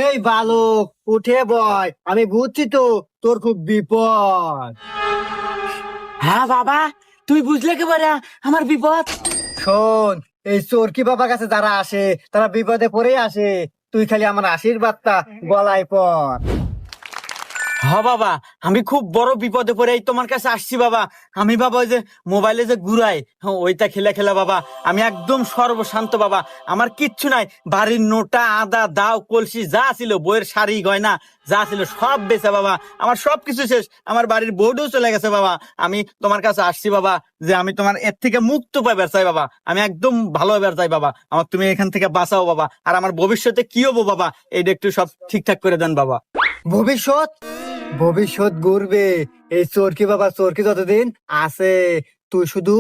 এই বালক, উঠে বয়, আমি বুঝছি তো তোর খুব বিপদ। হ্যাঁ বাবা, তুই বুঝলে কি করে আমার বিপদ? শোন, এই চোরকি বাবার কাছে যারা আসে তারা বিপদে পড়ে আসে। তুই খালি আমার আশীর্বাদটা গলায় পর। হ্যাঁ বাবা, আমি খুব বড় বিপদে পড়ে এই তোমার কাছে আসছি বাবা। আমি বাবা ওই যে মোবাইলে যে ঘুরাই, ওইটা খেলা খেলা বাবা। আমি একদম সর্বশান্ত বাবা, আমার কিচ্ছু নাই। বাড়ির নোটা, আদা, দাও, কলসি যা ছিল, বইয়ের শাড়ি গয়না যা ছিল সব বেচা বাবা। আমার সবকিছু শেষ, আমার বাড়ির বউটাও চলে গেছে বাবা। আমি তোমার কাছে আসছি বাবা, যে আমি তোমার এর থেকে মুক্ত পাইবার চাই বাবা। আমি একদম ভালো হইবার চাই বাবা, আমার তুমি এখান থেকে বাঁচাও বাবা। আর আমার ভবিষ্যতে কি হবো বাবা, এইটা একটু সব ঠিকঠাক করে দেন বাবা। ভবিষ্যৎ ভবিষ্যৎ গড়বে এই চোরকি বাবা। চোরকি যতদিন আছে, তুই শুধু